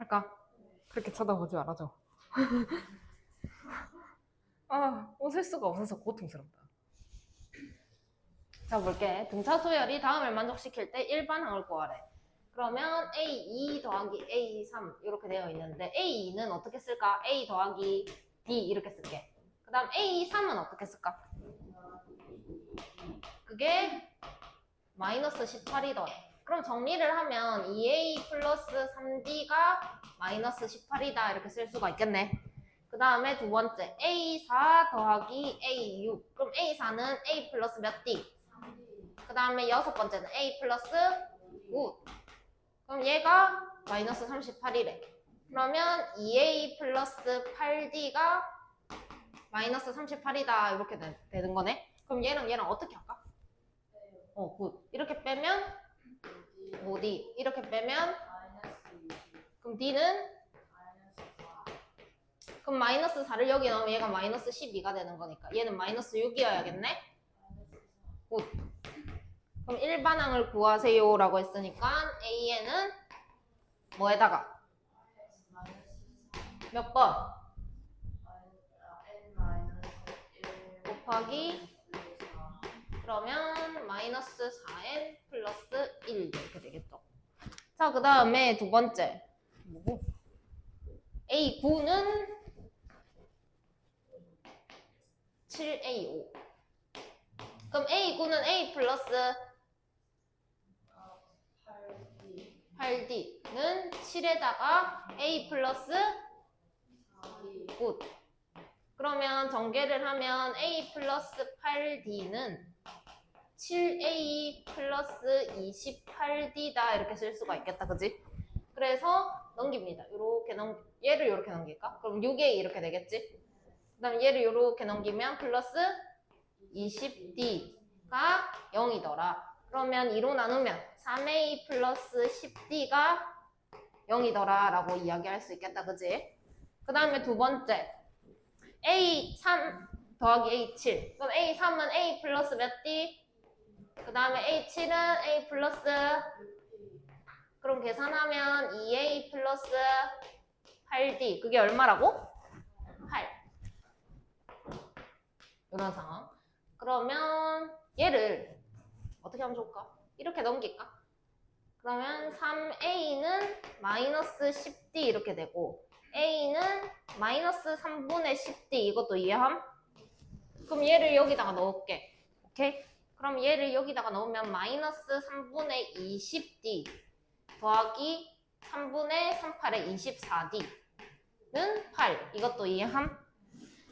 할까? 그렇게 쳐다보지 말아줘. 아, 웃을 수가 없어서 고통스럽다. 자, 볼게. 등차 수열이 다음을 만족시킬 때 일반항을 구하래. 그러면 A2 더하기 A3 이렇게 되어 있는데 A2는 어떻게 쓸까? A 더하기 D 이렇게 쓸게. 그 다음 A3은 어떻게 쓸까? 그게 마이너스 18이더래. 그럼 정리를 하면 2A 플러스 3D가 마이너스 18이다 이렇게 쓸 수가 있겠네. 그 다음에 두 번째 A4 더하기 A6. 그럼 A4는 A 플러스 몇 D? 그 다음에 여섯 번째는 A 플러스 5. 그럼 얘가 마이너스 38이래. 그러면 2A 플러스 8D가 마이너스 38이다 이렇게 되는 거네. 그럼 얘랑 어떻게 할까? 굿. 이렇게 빼면 5D. 이렇게 빼면 그럼 D는 그럼 마이너스 4를 여기 넣으면 얘가 마이너스 12가 되는 거니까 얘는 마이너스 6이어야겠네. 굿. 그럼 일반항을 구하세요 라고 했으니까 A에는 뭐에다가 몇 번? 곱하기 그러면 마이너스 4n 플러스 1 이렇게 되겠죠. 자, 그 다음에 두 번째 뭐고? A9는 7A5. 그럼 A9는 A 플러스 8D는 7에다가 A 플러스 9. 그러면 전개를 하면 A 플러스 8D는 7A 플러스 28D다 이렇게 쓸 수가 있겠다. 그지? 그래서 넘깁니다. 얘를 이렇게 넘길까? 그럼 6A 이렇게 되겠지? 그 다음에 얘를 이렇게 넘기면 플러스 20D가 0이더라. 그러면 2로 나누면 3A 플러스 10D가 0이더라 라고 이야기할 수 있겠다. 그지? 그 다음에 두 번째 A3 더하기 A7. 그럼 A3은 A 플러스 몇 D? 그 다음에 A7은 A 플러스 그럼 계산하면 2A 플러스 8D. 그게 얼마라고? 8. 이런 상황. 그러면 얘를 어떻게 하면 좋을까? 이렇게 넘길까? 그러면 3A는 마이너스 10D 이렇게 되고 A는 마이너스 3분의 10D 이것도 이해함? 그럼 얘를 여기다가 넣을게. 오케이? 그럼 얘를 여기다가 넣으면 마이너스 3분의 20D 더하기 3분의 38의 24D는 8. 이것도 이해함?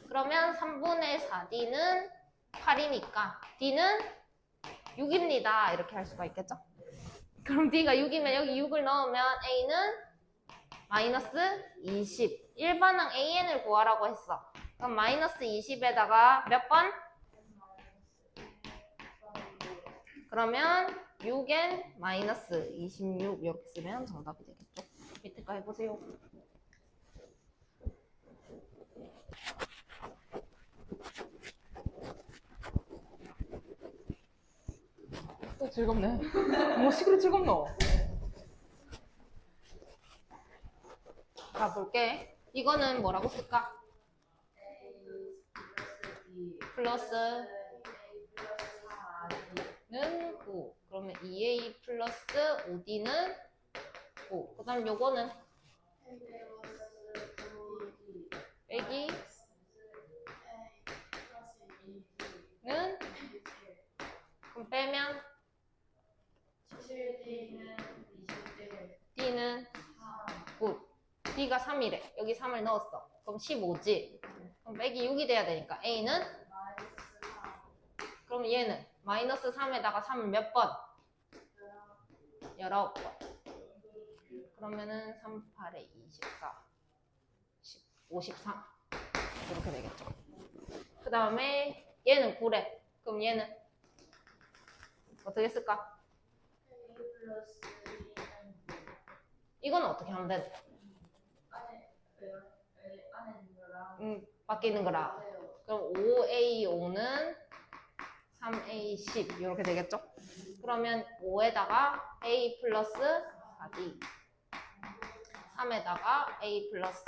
그러면 3분의 4D는 8이니까 D는 6입니다. 이렇게 할 수가 있겠죠? 그럼 D가 6이면 여기 6을 넣으면 A는 마이너스 20. 일반항 AN을 구하라고 했어. 그럼 마이너스 20에다가 몇 번? 그러면 6n 마이너스 26 이렇게 쓰면 정답이 되겠죠. 밑에 거 해보세요. 또 즐겁네. 뭐 시끄러 즐겁노? 자, 볼게. 이거는 뭐라고 쓸까? 플러스는 9. 그러면 2A 플러스 5D는 5. 그 다음 요거는 빼기 는 그럼 빼면 7D는 9. D가 3이래. 여기 3을 넣었어. 그럼 15지. 그럼 빼기 6이 돼야 되니까 A는 그럼 얘는 마이너스 3에다가 3을 몇 번? 19번. 그러면은 3, 8에 24, 53 이렇게 되겠죠. 그 다음에 얘는 9래. 그럼 얘는 어떻게 쓸까? 이건 어떻게 하면 돼? 바뀌는 거라. 그럼 5A5는 3A10 이렇게 되겠죠? 그러면 5에다가 A 플러스 4D 3에다가 A 플러스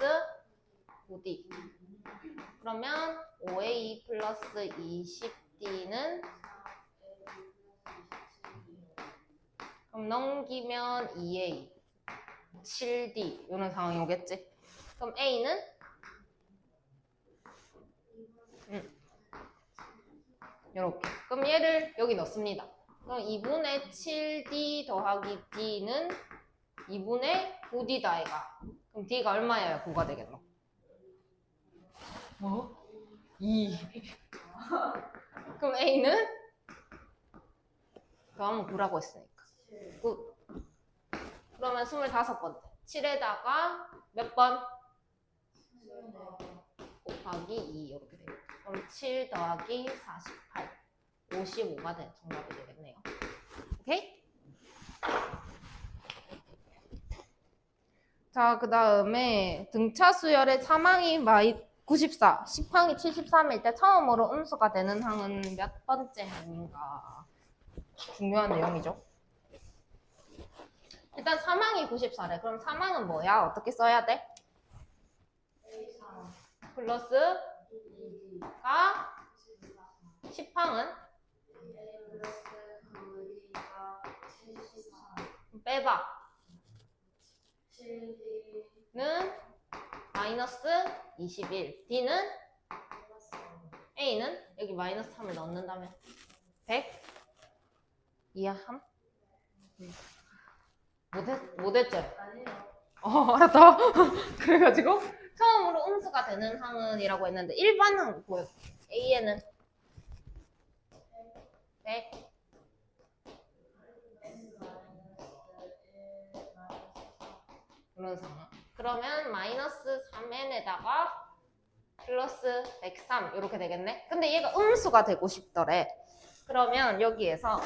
9D. 그러면 5A 플러스 20D는 그럼 넘기면 2A 7D 이런 상황이 오겠지. 그럼 A는 이렇게. 그럼 얘를 여기 넣습니다. 그럼 2분의 7D 더하기 D는 2분의 9D다 얘가. 그럼 D가 얼마여야 9가 되겠노? 뭐? 2. 그럼 A는? 더하면 9라고 했으니까 9. 그러면 25번째 7에다가 몇 번? 곱하기 2 이렇게 되겠죠. 그럼 7 더하기 48 55가 된 정답이 되겠네요. 오케이? 자, 그 다음에 등차 수열의 사망이 94, 10항이 73일 때 처음으로 음수가 되는 항은 몇 번째 항인가? 중요한 내용이죠. 일단 사망이 94래. 그럼 사망은 뭐야? 어떻게 써야 돼? 플러스가 10항은? 빼봐. 는 마이너스 21. D는? A는? 여기 마이너스 3을 넣는다면 100? 이해함? 못했지? 알았다. 그래가지고 처음으로 음수가 되는 항은이라고 했는데 일반 항 보여. A에는 100. 이런 상황. 그러면 마이너스 3n에다가 플러스 103 이렇게 되겠네. 근데 얘가 음수가 되고 싶더래. 그러면 여기에서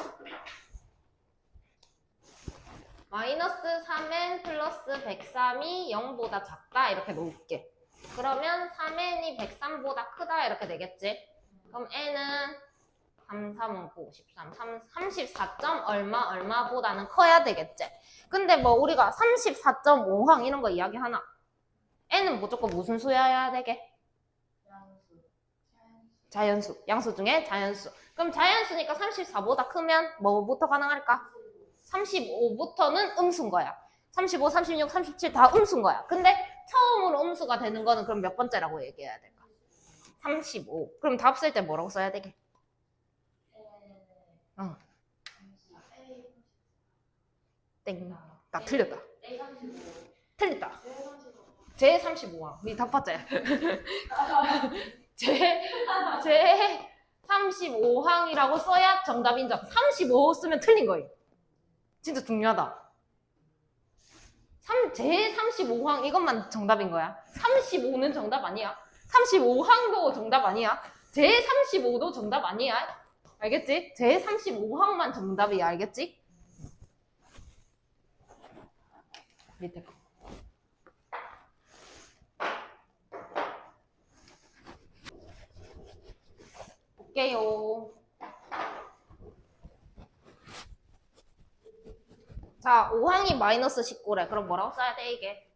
마이너스 3n 플러스 103이 0보다 작다 이렇게 놓을게. 그러면 3n이 103보다 크다 이렇게 되겠지. 그럼 n은 3, 3, 9, 13, 34점 얼마보다는 커야 되겠지. 근데 뭐 우리가 34.5항 이런 거 이야기하나? n은 무조건 무슨 수여야 되게? 자연수. 양수 중에 자연수. 그럼 자연수니까 34보다 크면 뭐부터 가능할까? 35부터는 음수인 거야. 35, 36, 37 다 음수인 거야. 근데 처음으로 음수가 되는 거는 그럼 몇 번째라고 얘기해야 될까? 35. 그럼 답 쓸 때 뭐라고 써야 되게? 땡. 나 틀렸다. 틀렸다. 제 35항. 니 답 봤지? 제 35항이라고 써야 정답 인정. 35 쓰면 틀린 거예요. 진짜 중요하다. 제 35항 이것만 정답인 거야. 35는 정답 아니야. 35항도 정답 아니야. 제 35도 정답 아니야. 알겠지? 제 35항만 정답이야. 알겠지? 밑에 거. 볼게요. 자, 5항이 마이너스 19래. 그럼 뭐라고 써야 돼, 이게?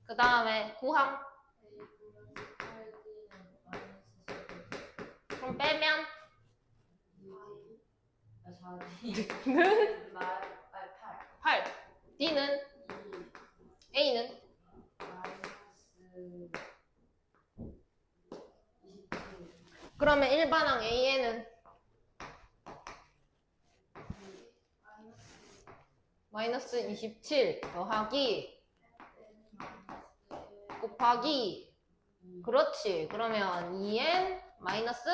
그 다음에 9항. 그럼 빼면? 는? 8. D는? A는? 그러면 일반항 A에는? 마이너스 27 더하기 곱하기 그렇지. 그러면 2n 마이너스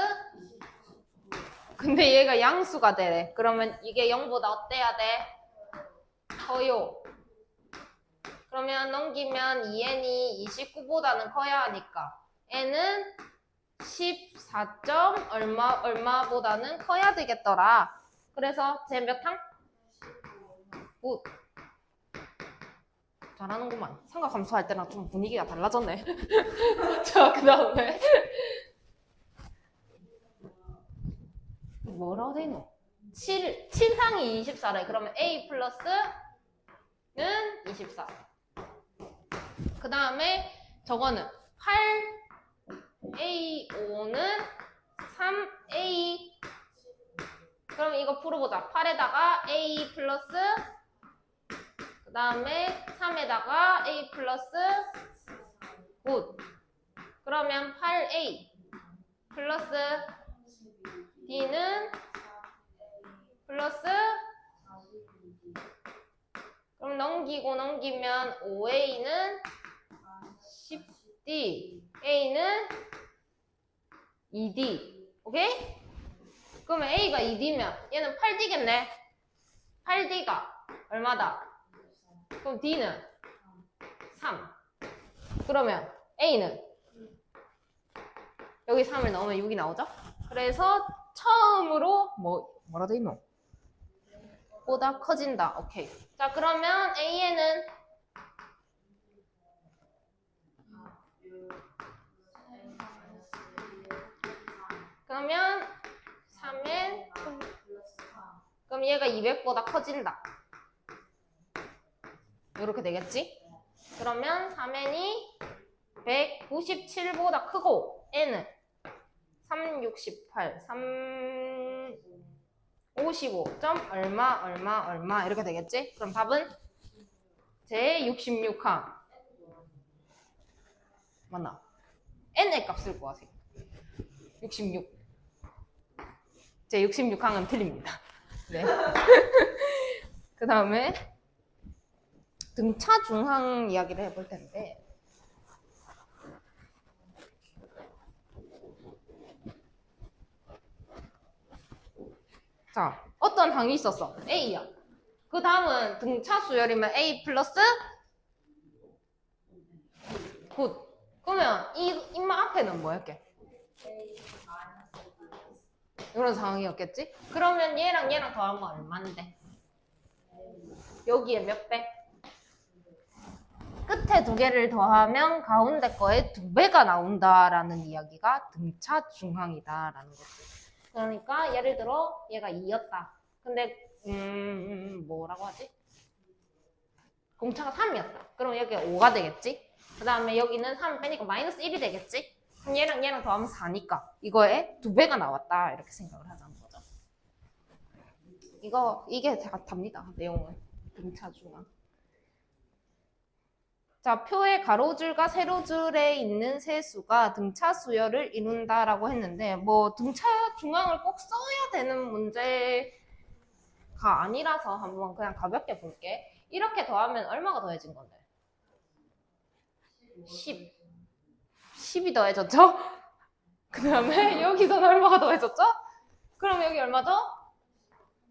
근데 얘가 양수가 되래. 그러면 이게 0보다 어때야 돼? 커요. 그러면 넘기면 2n이 29보다는 커야 하니까 n은 14점 얼마보다는 커야 되겠더라. 그래서 제 몇 항? 굿. 잘하는구만. 삼각함수할 때랑 좀 분위기가 달라졌네. 자, 그 다음에 뭐라고 돼 있노? 7상이 24래. 그러면 A 플러스는 24. 그 다음에 저거는 8A5는 3A. 그럼 이거 풀어보자. 8에다가 A 플러스 그 다음에 3에다가 A 플러스 굿. 그러면 8A 플러스 D는 플러스 그럼 넘기면 5A는 10D A는 2D. 오케이? 그러면 A가 2D면 얘는 8D겠네. 8D가 얼마다? 그럼 D는 3. 그러면 A는 여기 3을 넣으면 6이 나오죠? 그래서 처음으로 뭐라 돼 있노? 보다 커진다. 오케이. 자, 그러면 A에는 그러면 3엔 그럼 얘가 200보다 커진다. 이렇게 되겠지? 그러면 3n이 197보다 크고 n은 368, 55. 얼마 이렇게 되겠지? 그럼 답은 제66항 맞나? n의 값을 구하세요. 66. 제66항은 틀립니다. 네. 그 다음에 등차 중항 이야기를 해볼 텐데 자, 어떤 항이 있었어? A야. 그 다음은 등차 수열이면 A 플러스 굿. 그러면 이 인마 앞에는 뭐였게? 이런 상황이었겠지? 그러면 얘랑 더하면 얼마인데? 여기에 몇 배? 끝에 두 개를 더하면 가운데 거에 2배가 나온다라는 이야기가 등차 중항이다라는 거지. 그러니까 예를 들어 얘가 2였다. 근데 뭐라고 하지? 공차가 3이었다. 그럼 여기가 5가 되겠지? 그 다음에 여기는 3 빼니까 마이너스 1이 되겠지? 그럼 얘랑 더하면 4니까 이거에 2배가 나왔다. 이렇게 생각을 하자는 거죠. 이게 다 답니다. 내용은. 등차 중항. 자, 표의 가로줄과 세로줄에 있는 세수가 등차 수열을 이룬다라고 했는데 뭐 등차 중항을 꼭 써야 되는 문제가 아니라서 한번 그냥 가볍게 볼게. 이렇게 더하면 얼마가 더해진 건데? 10. 10이 더해졌죠? 그 다음에 여기서는 얼마가 더해졌죠? 그럼 여기 얼마죠?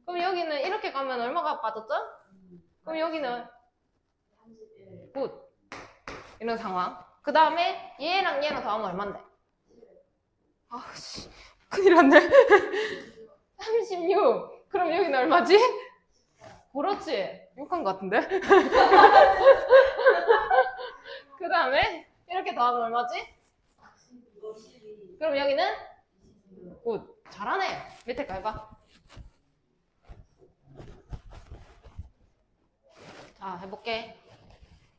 그럼 여기는 이렇게 가면 얼마가 빠졌죠? 그럼 여기는 굿. 이런 상황. 그 다음에 얘랑 더하면 얼만데? 아씨, 큰일 났네. 36. 그럼 여기는 얼마지? 그렇지. 6한 것 같은데? 그 다음에 이렇게 더하면 얼마지? 그럼 여기는? 굿. 잘하네. 밑에 거 해봐. 자, 해볼게.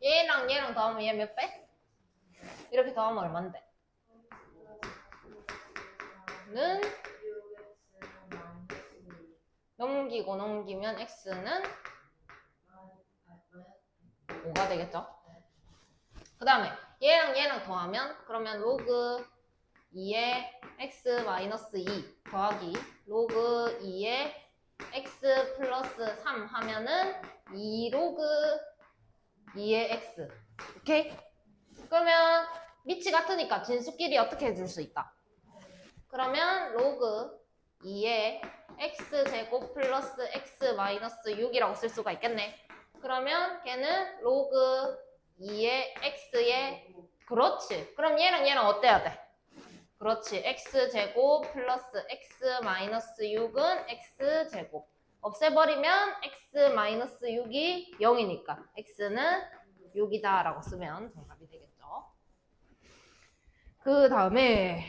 얘랑 더하면 얘 몇 배? 이렇게 더하면 얼만데? 는 넘기면 x는 5가 되겠죠? 그 다음에 얘랑 더하면 그러면 로그 2의 x 마이너스 2 더하기 로그 2의 x 플러스 3 하면은 2 로그 2의 x. 오케이? 그러면 밑이 같으니까 진수끼리 어떻게 해줄 수 있다? 그러면 로그 2의 x제곱 플러스 x 마이너스 6이라고 쓸 수가 있겠네. 그러면 걔는 로그 2의 x의 그렇지. 그럼 얘랑 어때야 돼? 그렇지. x제곱 플러스 x 마이너스 6은 x제곱. 없애버리면 x 마이너스 6이 0이니까 x는 6이다 라고 쓰면 정답이 되겠죠. 그 다음에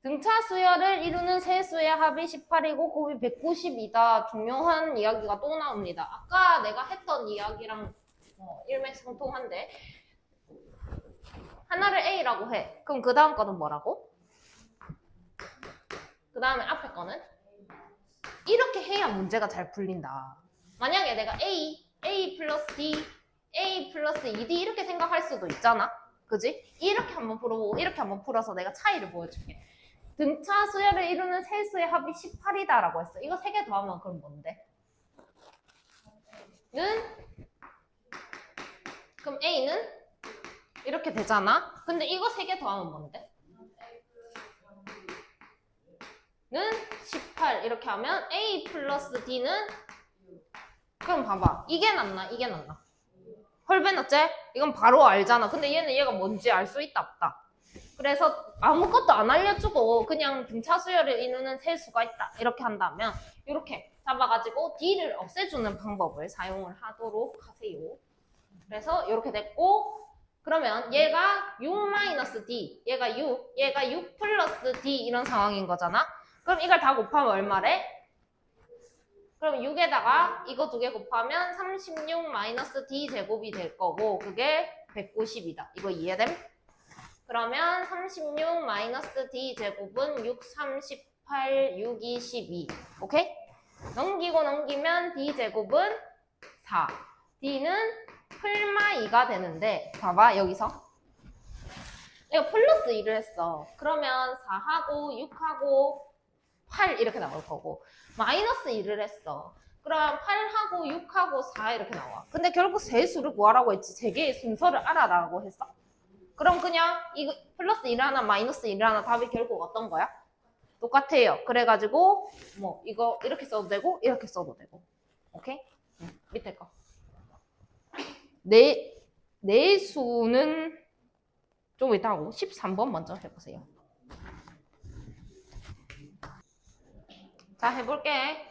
등차 수열을 이루는 세 수의 합이 18이고 곱이 190이다. 중요한 이야기가 또 나옵니다. 아까 내가 했던 이야기랑 일맥상통한데 하나를 A라고 해. 그럼 그 다음 거는 뭐라고? 그 다음에 앞에 거는? 이렇게 해야 문제가 잘 풀린다. 만약에 내가 A 플러스 D, A 플러스 2D 이렇게 생각할 수도 있잖아. 그지? 이렇게 한번 풀어보고 이렇게 한번 풀어서 내가 차이를 보여줄게. 등차 수열을 이루는 세 수의 합이 18이다라고 했어. 이거 3개 더하면 그럼 뭔데? 그럼 A는 이렇게 되잖아. 근데 이거 3개 더하면 뭔데? 는 18 이렇게 하면 A 플러스 D는 그럼 봐봐. 이게 낫나? 이게 낫나? 헐배 낫지? 이건 바로 알잖아. 근데 얘는 얘가 뭔지 알 수 있다 없다. 그래서 아무것도 안 알려주고 그냥 등차 수열을 이루는 세 수가 있다. 이렇게 한다면 이렇게 잡아가지고 D를 없애주는 방법을 사용을 하도록 하세요. 그래서 이렇게 됐고 그러면 얘가 6-D, 얘가 6, 얘가 6 플러스 D 이런 상황인 거잖아. 그럼 이걸 다 곱하면 얼마래? 그럼 6에다가 이거 2개 곱하면 36-D 제곱이 될 거고 그게 190이다. 이거 이해됨? 그러면 36-D 제곱은 6, 38, 6, 22. 오케이? 넘기고 넘기면 D 제곱은 4. D는 풀마 2가 되는데 봐봐 여기서 내가 플러스 2를 했어. 그러면 4하고 6하고 8 이렇게 나올 거고 마이너스 2를 했어. 그럼 8하고 6하고 4 이렇게 나와. 근데 결국 세 수를 구하라고 했지. 세 개의 순서를 알아라고 했어. 그럼 그냥 이거 플러스 1 하나 마이너스 1 하나 답이 결국 어떤 거야? 똑같아요. 그래가지고 뭐 이거 이렇게 써도 되고 이렇게 써도 되고. 오케이? 밑에 거. 네 수는 좀 이따 하고 13번 먼저 해보세요. 자 해볼게.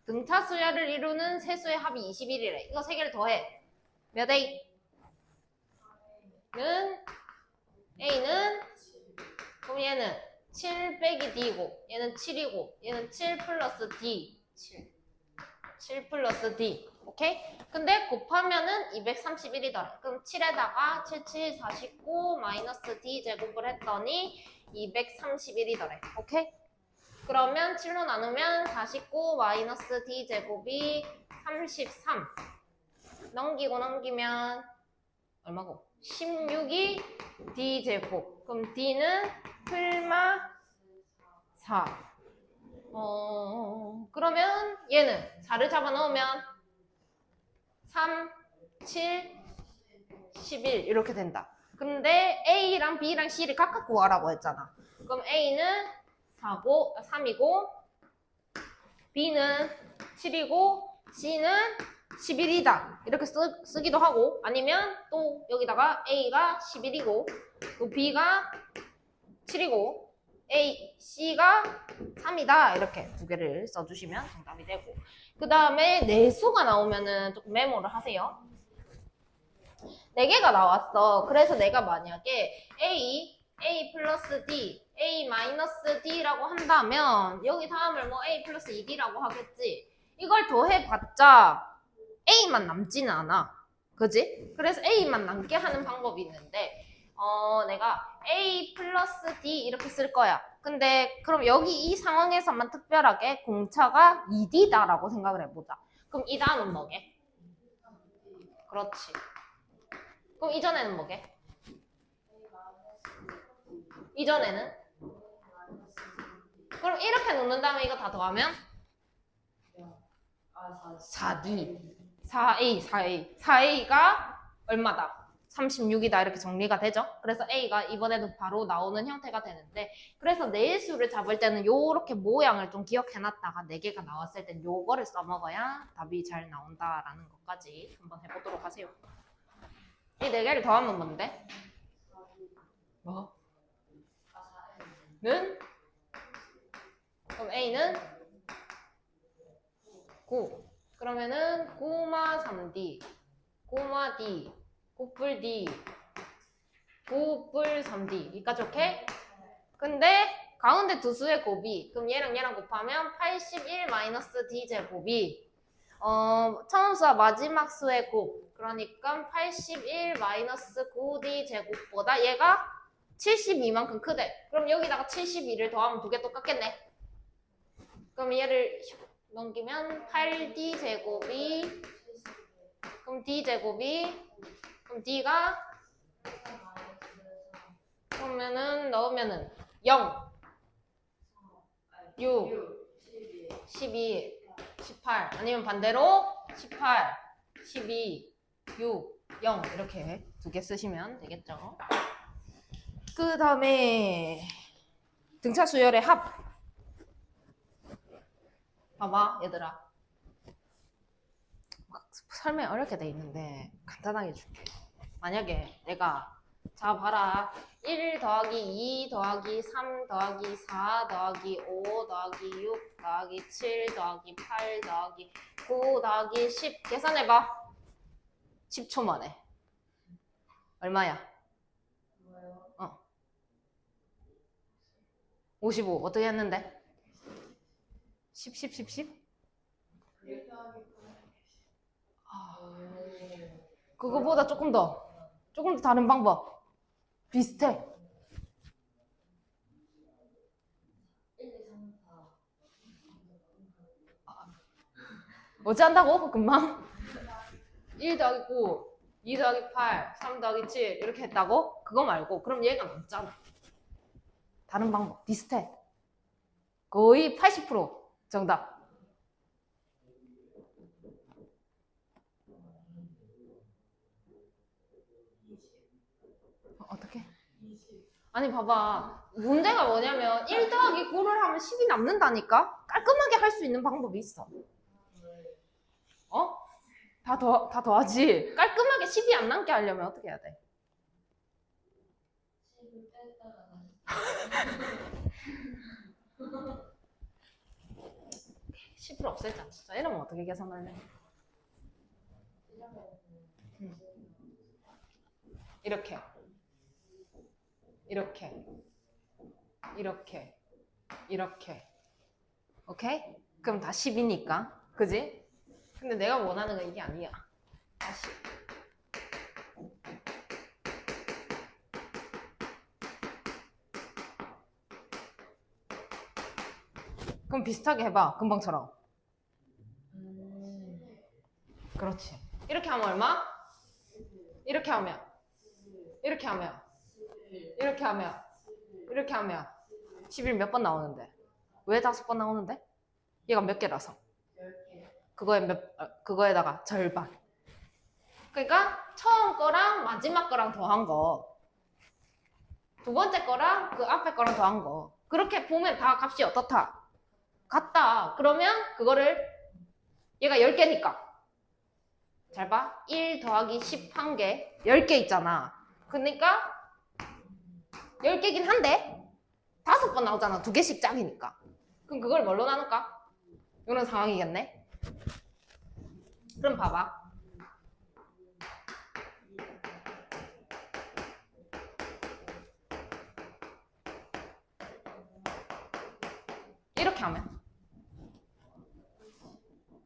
등차 수열을 이루는 세 수의 합이 21이래. 이거 3개를 더해. 몇 A? 는 A는 그럼 얘는 7 빼기 D고 얘는 7이고 얘는 7 플러스 D 7 플러스 D 오케이? 근데 곱하면은 231이더라. 그럼 7에다가 77, 49 마이너스 D 제곱을 했더니 231이더래. 오케이? 그러면 7로 나누면 49 마이너스 D 제곱이 33. 넘기고 넘기면 얼마고? 16이 D 제곱. 그럼 D는 풀마 4. 그러면 얘는 4를 잡아 넣으면 3, 7, 11 이렇게 된다. 근데 A랑 B랑 C를 각각 구하라고 했잖아. 그럼 A는 3이고 B는 7이고 C는 11이다. 이렇게 쓰기도 하고 아니면 또 여기다가 A가 11이고 또 B가 7이고 C가 3이다. 이렇게 두 개를 써주시면 정답이 되고 그 다음에 내수가 나오면은 조금 메모를 하세요. 4개가 나왔어. 그래서 내가 만약에 A 플러스 D, A 마이너스 D라고 한다면 여기 다음을 뭐 A 플러스 2D라고 하겠지. 이걸 더해봤자 A만 남지는 않아. 그지? 그래서 A만 남게 하는 방법이 있는데 내가 A 플러스 D 이렇게 쓸 거야. 근데 그럼 여기 이 상황에서만 특별하게 공차가 2D다라고 생각을 해보자. 그럼 이 다음은 뭐게? 그렇지. 그럼 이전에는 뭐게? 이전에는? 그럼 이렇게 놓는 다음에 이거 다 더하면? 4D 4A가 얼마다? 36이다 이렇게 정리가 되죠? 그래서 A가 이번에도 바로 나오는 형태가 되는데 그래서 내수를 잡을 때는 요렇게 모양을 좀 기억해놨다가 4개가 나왔을 땐 요거를 써먹어야 답이 잘 나온다라는 것까지 한번 해보도록 하세요. 이 4개를 더하면 뭔데? 뭐? 는? 그럼 A는 9 그러면은 9마 3D 9마 D 9뿔 D 9뿔 3D 여기까지 오케이? 근데 가운데 두 수의 곱이 그럼 얘랑 얘랑 곱하면 81 마이너스 d 제곱이 처음 수와 마지막 수의 곱 그러니까 81 마이너스 9d 제곱보다 얘가 72만큼 크대. 그럼 여기다가 72를 더하면 두 개 똑같겠네. 그럼 얘를 넘기면 8d 제곱이 그럼 d 제곱이 그럼 d가 그러면은 넣으면은 0 6 12 18 아니면 반대로 18 12 6 0 이렇게 두 개 쓰시면 되겠죠. 그 다음에 등차 수열의 합 봐봐 얘들아 설명이 어렵게 돼 있는데 간단하게 줄게. 만약에 내가 자 봐라 1 더하기 2 더하기 3 더하기 4 더하기 5 더하기 6 더하기 7 더하기 8 더하기 9 더하기 10 계산해봐. 10초 만에 얼마야? 55 어떻게 했는데? 10 10 10 10? 그거보다 조금 더 다른 방법 비슷해. 1, 2, 3, 4 어찌 한다고? 금방? 1 더하기 9 2 더하기 8 3 더하기 7 이렇게 했다고? 그거 말고 그럼 얘가 남잖아. 다른 방법 비슷해. 거의 80% 정답. 어떻게? 아니 봐봐 문제가 뭐냐면 1 더하기 9를 하면 10이 남는다니까? 깔끔하게 할 수 있는 방법이 있어. 다 더하지. 깔끔하게 10이 안 남게 하려면 어떻게 해야 돼? 10을 없애자. 자, 이러면 어떻게 계산할래? 이렇게 오케이? 그럼 다 10이니까 그지? 근데 내가 원하는 건 이게 아니야. 다시 그럼 비슷하게 해봐. 금방처럼. 그렇지. 이렇게 하면 얼마? 이렇게 하면 11 몇 번 나오는데? 왜 5번 나오는데? 얘가 몇 개라서? 그거에다가 절반. 그러니까 처음 거랑 마지막 거랑 더한 거. 두 번째 거랑 그 앞에 거랑 더한 거. 그렇게 보면 다 값이 어떻다? 같다. 그러면 그거를 얘가 10개니까. 잘 봐. 1 더하기 10 1개. 10개 있잖아. 그러니까 10개긴 한데 5번 나오잖아. 2개씩 짝이니까. 그럼 그걸 뭘로 나눌까? 이런 상황이겠네. 그럼 봐봐. 이렇게 하면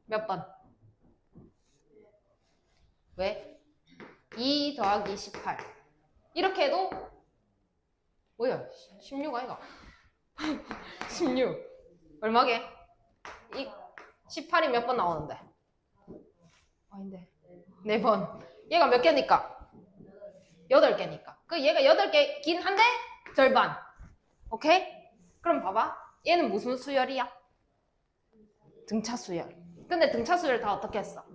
몇 번? 왜? 2 더하기 18 이렇게 해도 뭐야? 16 아이가? 16 얼마게? 18이 몇 번 나오는데? 아닌데 4번. 얘가 몇 개니까? 8개니까. 그 얘가 8개긴 한데 절반. 오케이? 그럼 봐봐. 얘는 무슨 수열이야? 등차 수열. 근데 등차 수열 다 어떻게 했어?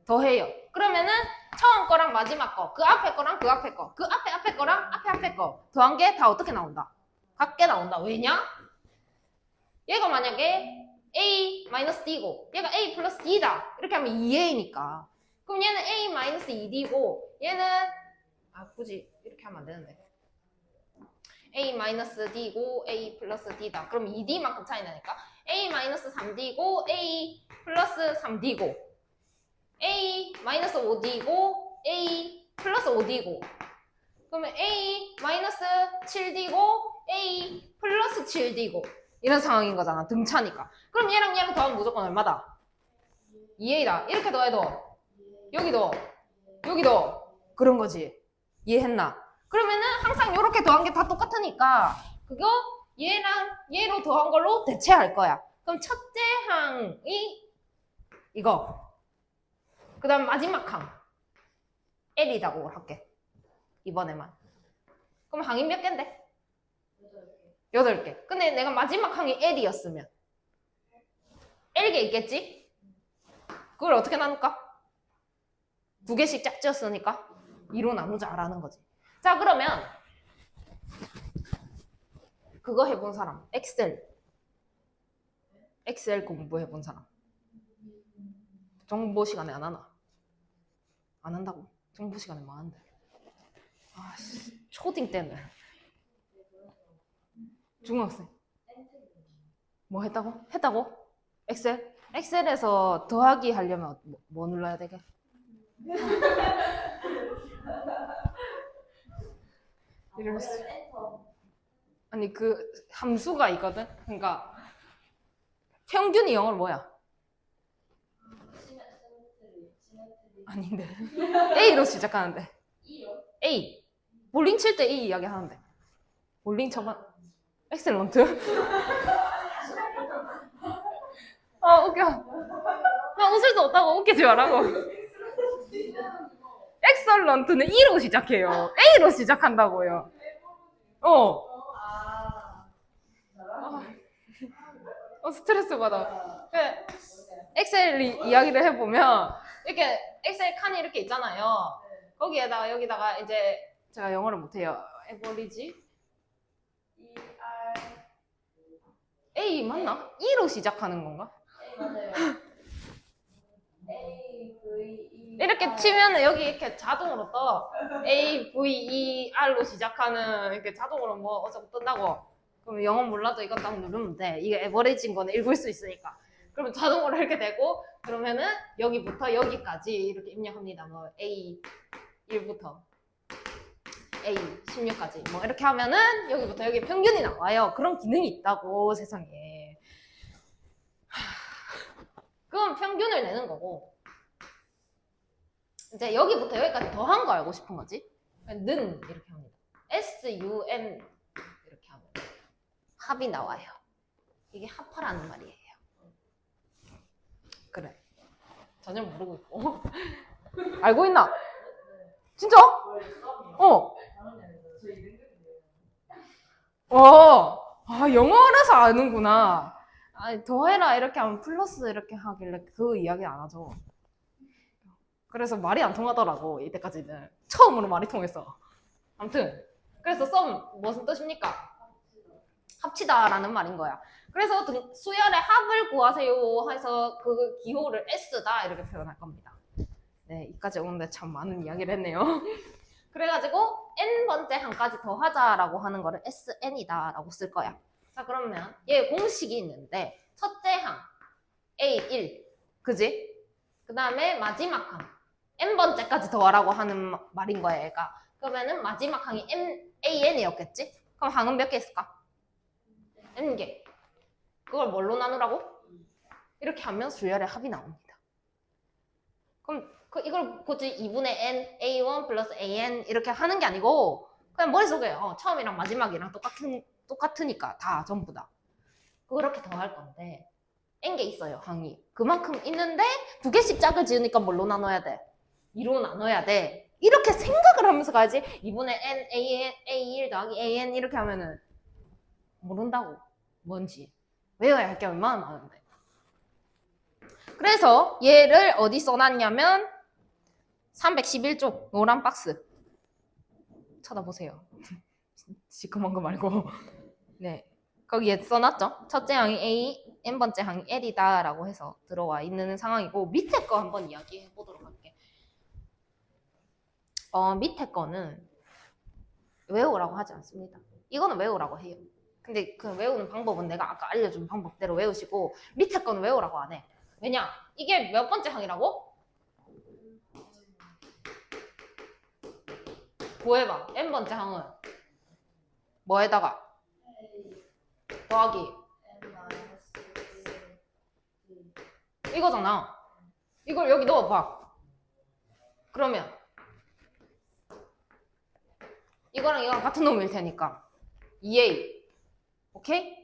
더해요. 그러면은 처음 거랑 마지막 거, 그 앞에 거랑 그 앞에 거, 그 앞에 거랑 앞에 거 더한 게 다 어떻게 나온다? 같게 나온다. 왜냐? 얘가 만약에 A-D고 얘가 A 플러스 D다. 이렇게 하면 2A니까. 그럼 얘는 A-2D고 얘는 굳이 이렇게 하면 안 되는데 A-D고 A 플러스 D다. 그럼 2D만큼 차이 나니까 A-3D고 A 플러스 3D고 A-5D고 A 플러스 5D고 그러면 A-7D고 A 플러스 7D고 이런 상황인 거잖아. 등차니까. 그럼 얘랑 얘랑 더하면 무조건 얼마다? 2A다. 이렇게 더해도 여기도 여기도 그런 거지. 이해했나? 그러면은 항상 이렇게 더한 게 다 똑같으니까 그거 얘랑 얘로 더한 걸로 대체할 거야. 그럼 첫째 항이 이거. 그 다음 마지막 항 L이라고 할게. 이번에만. 그럼 항이 몇 개인데? 8개. 근데 내가 마지막 항이 L이었으면 L개 있겠지? 그걸 어떻게 나눌까? 2개씩 짝지었으니까 2로 나누자라는 거지. 자, 그러면 그거 해본 사람, 엑셀 공부해본 사람. 정보 시간에 안 하나? 안 한다고? 정보 시간에 뭐 하는데? 아씨, 초딩 때는 중학생 뭐 했다고? 했다고? 엑셀에서 더하기 하려면 뭐 눌러야 되게? 이럴 수. 아니 그 함수가 있거든. 그러니까 평균이 영어로 뭐야? 아닌데. A로 시작하는데. A. 볼링 칠 때 A 이야기 하는데. 볼링 쳐봐. 엑셀런트? 웃겨. 나 웃을 수 없다고 웃기지 말라고. 엑셀런트는 E로 시작해요. A로 시작한다고요. 스트레스 받아. 엑셀 이야기를 해보면 이렇게 엑셀 칸이 이렇게 있잖아요. 거기에다가 여기다가 이제 제가 영어를 못해요. 에버리지? A 맞나? E로 시작하는 건가? 맞아요. 이렇게 치면은 여기 이렇게 자동으로 떠. A, V, E, R로 시작하는 이렇게 자동으로 뭐 어쩌고 뜬다고. 그럼 영어 몰라도 이건 딱 누르면 돼. 이게 에버리지인 거는 읽을 수 있으니까. 그러면 자동으로 이렇게 되고 그러면은 여기부터 여기까지 이렇게 입력합니다. 뭐 A 1부터 A 16까지 뭐 이렇게 하면은 여기부터 여기 평균이 나와요. 그런 기능이 있다고 세상에. 그럼 평균을 내는 거고 이제 여기부터 여기까지 더한 거 알고 싶은 거지? 는 이렇게 합니다. SUN 이렇게 하면 합이 나와요. 이게 합하라는 말이에요. 그래. 전혀 모르고 있고. 알고 있나? 진짜? 영어라서 아는구나. 아니, 더해라 이렇게 하면 플러스 이렇게 하길래 그 이야기 안 하죠. 그래서 말이 안 통하더라고. 이때까지는 처음으로 말이 통했어. 아무튼 그래서 썸 무슨 뜻입니까? 합치다라는 말인 거야. 그래서 수열의 합을 구하세요 해서 그 기호를 S다 이렇게 표현할 겁니다. 네, 이까지 오는데 참 많은 이야기를 했네요. 그래가지고 n번째 항까지 더 하자라고 하는 거를 SN이다 라고 쓸 거야. 자, 그러면 얘 공식이 있는데 첫째 항 A1 그지? 그 다음에 마지막 항 n번째까지 더하라고 하는 말인 거야 얘가. 그러면은 마지막 항이 AN이었겠지? 그럼 항은 몇 개 있을까? n개. 그걸 뭘로 나누라고? 이렇게 하면 수열의 합이 나옵니다. 그럼 이걸 굳이 2분의 n, a1 플러스 an 이렇게 하는 게 아니고 그냥 머릿속에 처음이랑 마지막이랑 똑같으니까 다 전부 다 그렇게 더할 건데 n개 있어요 항이. 그만큼 있는데 2개씩 짝을 지으니까 뭘로 나눠야 돼? 2로 나눠야 돼. 이렇게 생각을 하면서 가야지. 2분의 n, a1 더하기 an 이렇게 하면은 모른다고. 뭔지 외워야 할 게 얼마나 많은데. 그래서 얘를 어디 써놨냐면 311쪽 노란 박스 쳐다보세요. 시커먼 거 말고. 네, 거기에 써놨죠. 첫째 항이 A, n번째 항이 L이다 라고 해서 들어와 있는 상황이고 밑에 거 한번 이야기해 보도록 할게. 밑에 거는 외우라고 하지 않습니다. 이거는 외우라고 해요. 근데 그 외우는 방법은 내가 아까 알려준 방법대로 외우시고 밑에 거는 외우라고 안 해. 왜냐? 이게 몇 번째 항이라고? 구해봐. n번째 항은 뭐에다가? 더하기 이거잖아. 이걸 여기 넣어봐. 그러면 이거랑 이거랑 같은 놈일 테니까 2a. 오케이?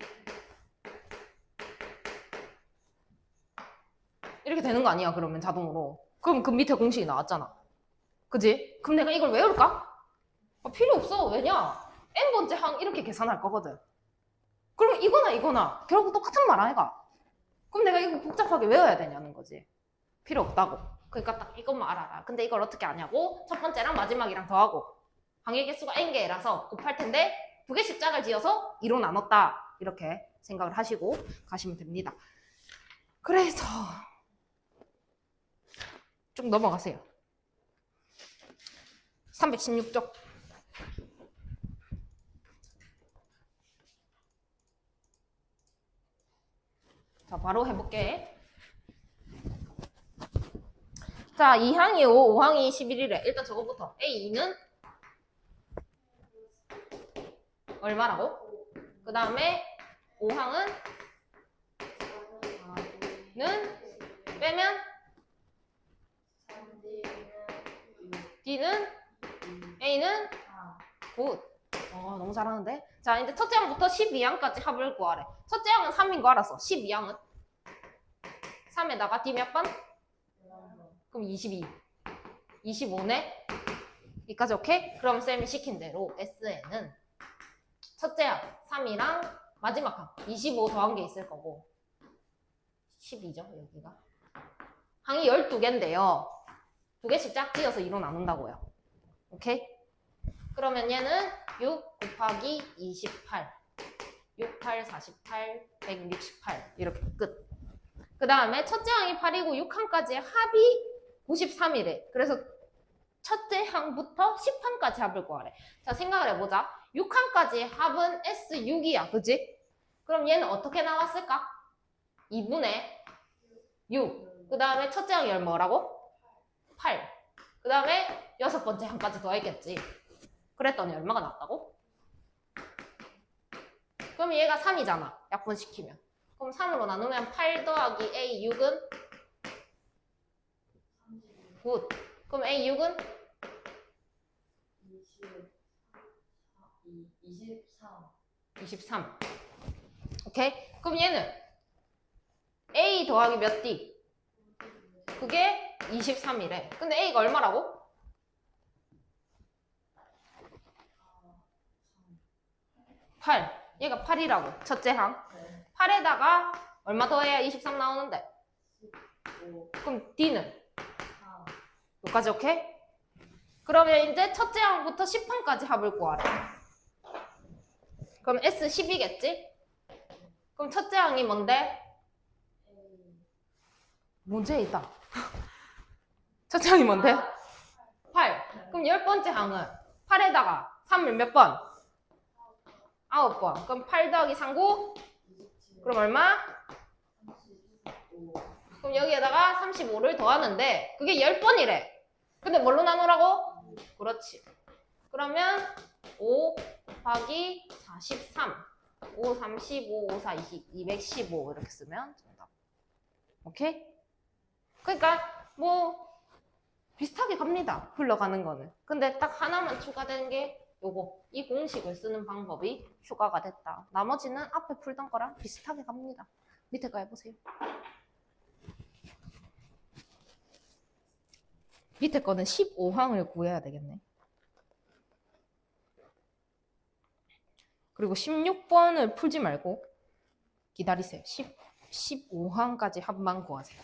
이렇게 되는 거 아니야, 그러면 자동으로. 그럼 그 밑에 공식이 나왔잖아. 그지? 그럼 내가 이걸 외울까? 필요 없어. 왜냐? n번째 항 이렇게 계산할 거거든. 그럼 이거나 이거나 결국 똑같은 말 아이가? 그럼 내가 이거 복잡하게 외워야 되냐는 거지. 필요 없다고. 그러니까 딱 이것만 알아라. 근데 이걸 어떻게 아냐고? 첫 번째랑 마지막이랑 더하고 항의 개수가 n개라서 곱할 텐데 두 개씩 짝을 지어서 2로 나눴다. 이렇게 생각을 하시고 가시면 됩니다. 그래서 쭉 넘어가세요. 316쪽. 자, 바로 해볼게. 자, 2항이 5, 5항이 11이래. 일단 저거부터. A2는 얼마라고? 그 다음에 5항은 빼면 D는 A는 굿. 너무 잘하는데? 자, 이제 첫째 항부터 12항까지 합을 구하래. 첫째 항은 3인 거 알았어. 12항은 3에다가 D 몇 번? 그럼 22. 25네? 여기까지 오케이? 그럼 쌤이 시킨 대로 S에는 첫째 항 3이랑 마지막 항 25 더한 게 있을 거고 12죠, 여기가. 항이 12개인데요. 두 개씩 짝 지어서 2로 나눈다고요. 오케이? 그러면 얘는 6 곱하기 28. 6, 8, 48, 168. 이렇게 끝. 그 다음에 첫째 항이 8이고 6항까지의 합이 93이래. 그래서 첫째 항부터 10항까지 합을 구하래. 자, 생각을 해보자. 6항까지의 합은 S6이야. 그지? 그럼 얘는 어떻게 나왔을까? 2분의 6. 그 다음에 첫째 항이 뭐라고? 8. 그 다음에 여섯 번째 항까지 더했겠지. 그랬더니 얼마가 났다고? 그럼 얘가 3이잖아. 약분시키면. 그럼 3으로 나누면 8 더하기 A6은 9. 그럼 A6은 23. 오케이? 그럼 얘는 A 더하기 몇 D? 그게 23이래. 근데 A가 얼마라고? 8. 얘가 8이라고. 첫째 항. 8에다가 얼마 더해야 23 나오는데? 그럼 D는? 여기까지 오케이? 그러면 이제 첫째 항부터 10항까지 합을 구하래. 그럼 S10이겠지? 그럼 첫째 항이 뭔데? 문제이다. 첫째 항이 뭔데? 8. 그럼 10번째 항은 8에다가 3을 몇 번? 9번. 그럼 8 더하기 39? 그럼 얼마? 그럼 여기에다가 35를 더하는데 그게 10번이래. 근데 뭘로 나누라고? 그렇지. 그러면 5 곱하기 43. 5, 35, 5, 4, 20, 215 이렇게 쓰면 정답. 오케이? 그러니까 뭐 비슷하게 갑니다. 흘러가는 거는. 근데 딱 하나만 추가되는 게 요거. 이 공식을 쓰는 방법이 추가가 됐다. 나머지는 앞에 풀던 거랑 비슷하게 갑니다. 밑에 거 해보세요. 밑에 거는 15항을 구해야 되겠네. 그리고 16번을 풀지 말고 기다리세요. 15항까지 합만 구하세요.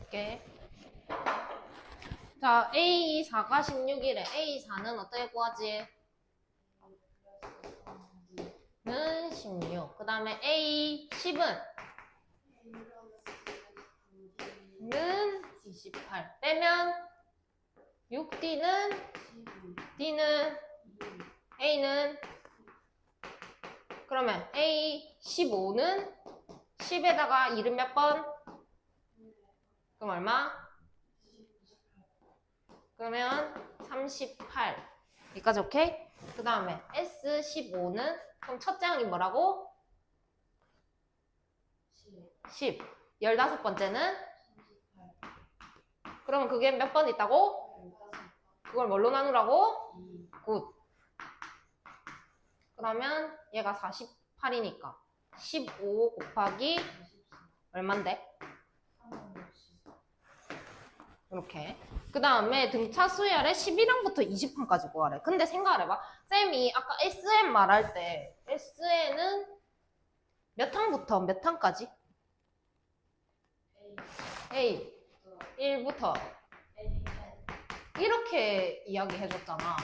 이렇게. 자, A4가 16이래. A4는 어떻게 구하지? 는 16. 그 다음에 A10은 는 28. 빼면 6D는 D는 A는 그러면 A15는 10에다가 1은 몇 번? 그럼 얼마? 그러면 38. 여기까지 오케이? 그 다음에 S15는 그럼 첫째 항이 뭐라고? 10. 15번째는? 그러면 그게 몇 번 있다고? 그걸 뭘로 나누라고? 굿. 그러면 얘가 48이니까 15 곱하기 얼만데? 이렇게. 그 다음에 등차 수열에 11항부터 20항까지 구하래. 근데 생각을 해봐. 쌤이 아까 SN 말할 때 SN은 몇 항부터 몇 항까지? A 1부터 이렇게 이야기해줬잖아.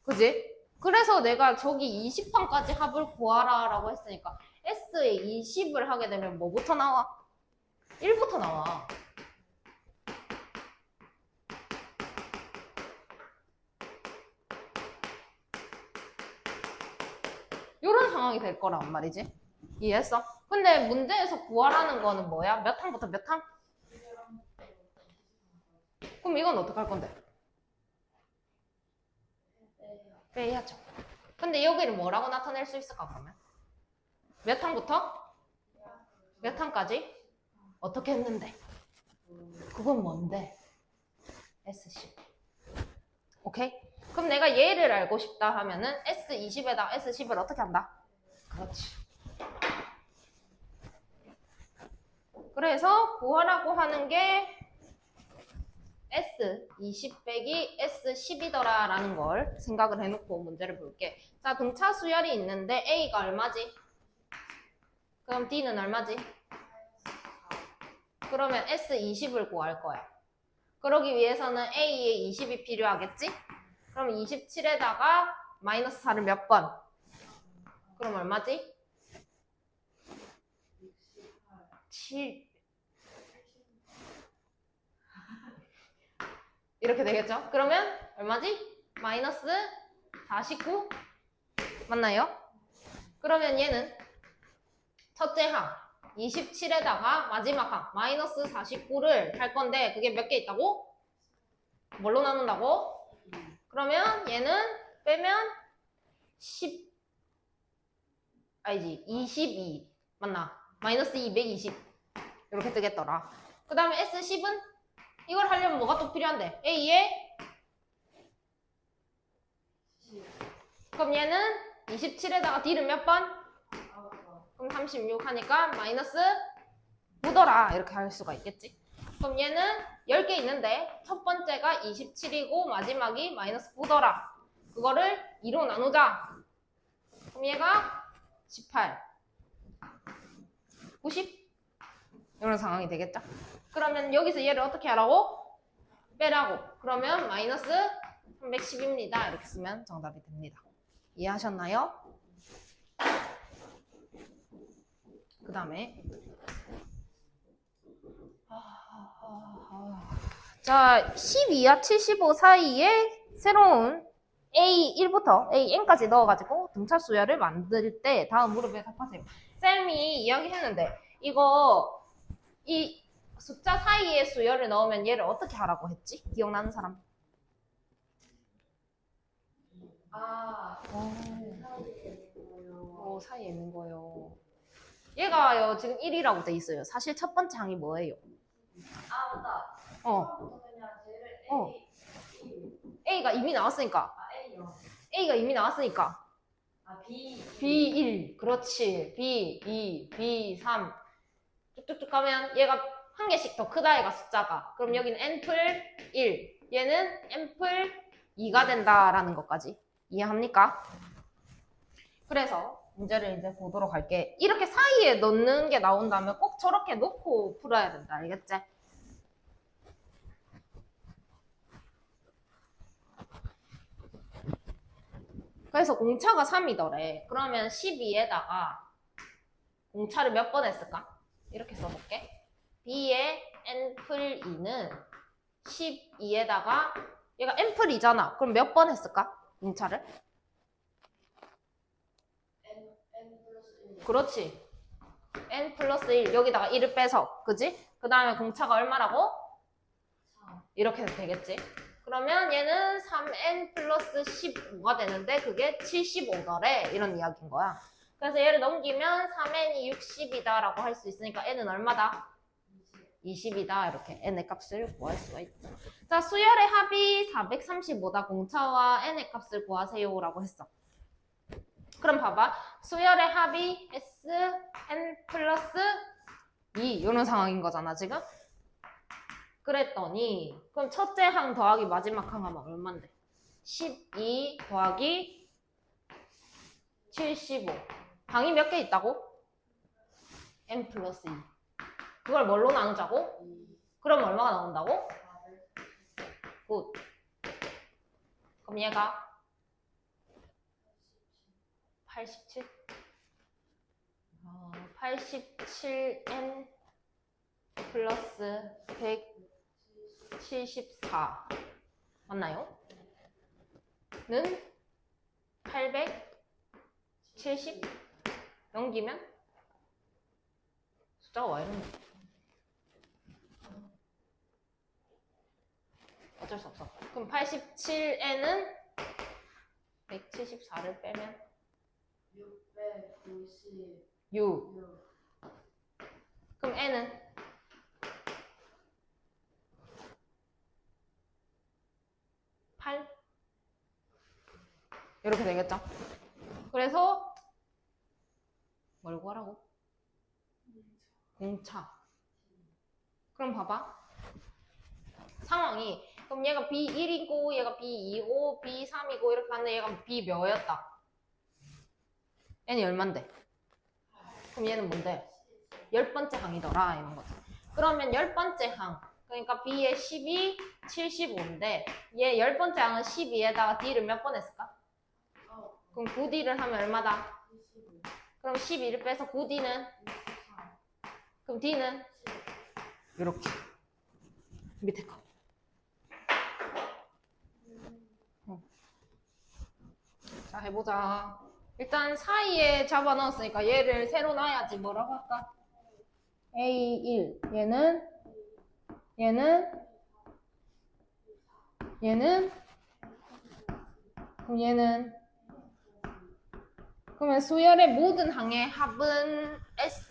그지? 그래서 내가 저기 20항까지 합을 구하라 라고 했으니까 S에 20을 하게 되면 뭐부터 나와? 1부터 나와. 이런 상황이 될 거란 말이지. 이해했어? 근데 문제에서 구하라는 거는 뭐야? 몇 항부터 몇 항? 그럼 이건 어떡할 건데? 빼야죠. 근데 여기를 뭐라고 나타낼 수 있을까 그러면? 몇 항부터? 몇 항까지? 어떻게 했는데? 그건 뭔데? S10. 오케이? 그럼 내가 얘를 알고 싶다 하면은 S20에다가 S10을 어떻게 한다? 그렇지. 그래서 구하라고 하는 게 S20 빼기 S10이더라 라는 걸 생각을 해놓고 문제를 볼게. 자, 등차 수열이 있는데 A가 얼마지? 그럼 D는 얼마지? 그러면 S20을 구할 거야. 그러기 위해서는 A에 20이 필요하겠지? 그럼 27에다가 마이너스 4를 몇 번? 그럼 얼마지? 7. 이렇게 되겠죠? 그러면 얼마지? 마이너스 49? 맞나요? 그러면 얘는 첫째 항 27에다가 마지막 항 마이너스 49를 할 건데 그게 몇 개 있다고? 뭘로 나눈다고? 그러면 얘는 빼면 10 아니지 22 맞나? 마이너스 220 이렇게 뜨겠더라. 그 다음에 S10은 이걸 하려면 뭐가 또 필요한데? A에 그럼 얘는 27에다가 D는 몇 번? 그럼 36 하니까 마이너스 9더라 이렇게 할 수가 있겠지. 그럼 얘는 10개 있는데 첫 번째가 27이고 마지막이 마이너스 9더라. 그거를 2로 나누자. 그럼 얘가 18 90 이런 상황이 되겠죠. 그러면 여기서 얘를 어떻게 하라고? 빼라고. 그러면 마이너스 310입니다. 이렇게 쓰면 정답이 됩니다. 이해하셨나요? 그 다음에 자 12와 75 사이에 새로운 A1부터 AN까지 넣어가지고 등차 수열을 만들 때 다음 무릎에 답하세요. 쌤이 이야기했는데 이거 이 숫자 사이에 수열을 넣으면 얘를 어떻게 하라고 했지? 기억나는 사람? 사이에 있는 거요. 얘가요 지금 1이라고 돼 있어요. 사실 첫 번째 항이 뭐예요? 맞다. A가 이미 나왔으니까. A요. A가 이미 나왔으니까. B. B1 그렇지. B2 B3 쭉쭉쭉 가면 얘가 한 개씩 더 크다 얘가 숫자가. 그럼 여기는 n플 1 얘는 n플 2가 된다라는 것까지 이해합니까? 그래서 문제를 이제 보도록 할게. 이렇게 사이에 넣는 게 나온다면 꼭 저렇게 놓고 풀어야 된다. 알겠지? 그래서 공차가 3이더래. 그러면 12에다가 공차를 몇 번 했을까? 이렇게 써볼게. B의 n플 2는 12에다가 얘가 n플 2잖아. 그럼 몇 번 했을까? 공차를? N 플러스 1. 그렇지. n 플러스 1 여기다가 1을 빼서 그지? 그 다음에 공차가 얼마라고? 이렇게 해도 되겠지? 그러면 얘는 3n 플러스 15가 되는데 그게 75더래 이런 이야기인 거야. 그래서 얘를 넘기면 3n이 60이다 라고 할 수 있으니까 n은 얼마다? 20이다 이렇게 n의 값을 구할 수가 있죠. 자, 수열의 합이 435다. 공차와 n의 값을 구하세요 라고 했어. 그럼 봐봐. 수열의 합이 s n 플러스 2 이런 상황인 거잖아 지금. 그랬더니 그럼 첫째 항 더하기 마지막 항 하면 얼만데? 12 더하기 75. 항이 몇 개 있다고? n 플러스 2. 그걸 뭘로 나누자고? 그럼 얼마가 나온다고? 굿. 그럼 얘가 87? 87n 플러스 174 맞나요? 는 870 넘기면 숫자가 와 이러네. 어쩔 수 없어. 그럼 87n은 174를 빼면 6. 그럼 n은 8 이렇게 되겠죠? 그래서 뭘 구하라고? 공차. 그럼 봐봐. 상황이 그럼 얘가 B1이고 얘가 B2고 B3이고 이렇게 갔는데 얘가 B 몇이었다? n이 얼만데? 그럼 얘는 뭔데? 10번째 항이더라 이런 거죠. 그러면 10번째 항 그러니까 B의 12, 75인데 얘 10번째 항은 12에다가 D를 몇 번 했을까? 그럼 9D를 하면 얼마다? 그럼 12를 빼서 9D는? 그럼 D는? 이렇게 밑에 거. 자 해보자. 일단 사이에 잡아 넣었으니까 얘를 새로 놔야지. 뭐라고 할까? A1 얘는 그러면 수열의 모든 항의 합은 S.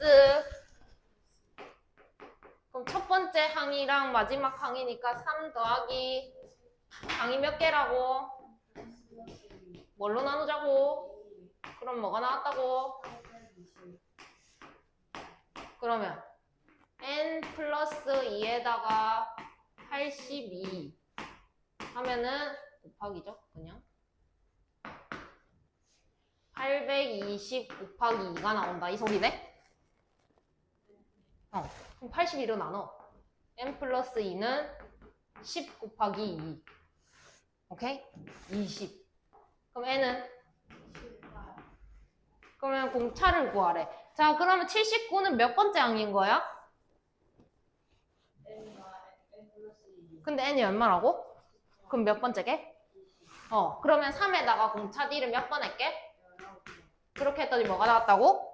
그럼 첫 번째 항이랑 마지막 항이니까 3 더하기 항이 몇 개라고? 뭘로 나누자고? 그럼 뭐가 나왔다고? 그러면 n 플러스 2에다가 82 하면은 곱하기죠 그냥 820 곱하기 2가 나온다 이 소리네? 그럼 82로 나눠. n 플러스 2는 10 곱하기 2 오케이? 20 그럼 n은? 그러면 공차를 구하래. 자 그러면 79는 몇 번째 항인 거야? 근데 n이 얼마라고? 그럼 몇 번째게? 그러면 3에다가 공차 D를 몇 번 할게? 그렇게 했더니 뭐가 나왔다고?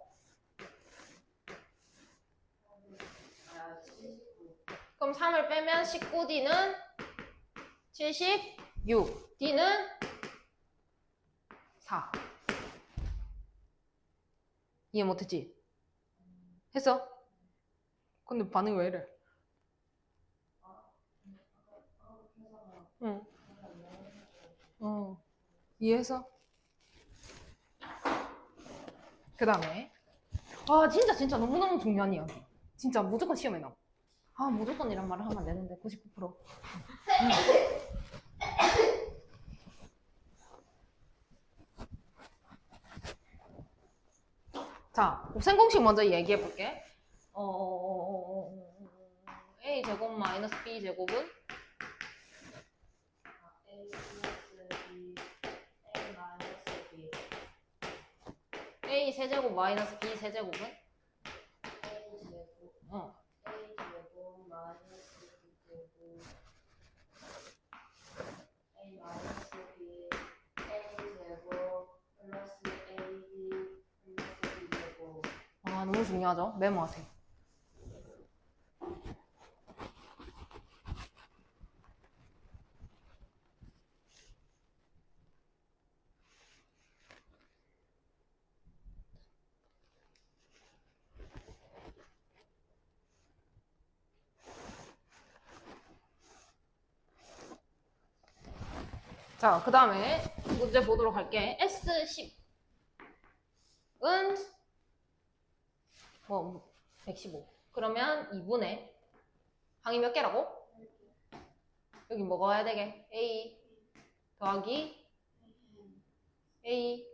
그럼 3을 빼면 19D는 76 D는 4 이해 못했지? 했어? 근데 반응이 왜 이래? 응. 이해했어? 그 다음에 진짜 너무너무 중요한 이야기. 진짜 무조건 시험에 나와. 무조건이란 말을 하면 안 되는데 99%. 자, 곱셈공식 먼저 얘기해 볼게. A 제곱 마이너스 B 제곱은 A 세제곱 마이너스 B 세제곱은 너무 중요하죠. 메모하세요. 자, 그 다음에 문제 보도록 할게. S10은 뭐 115. 그러면 2분의 항이 몇 개라고? 여기 뭐가 와야 되게? A 더하기 A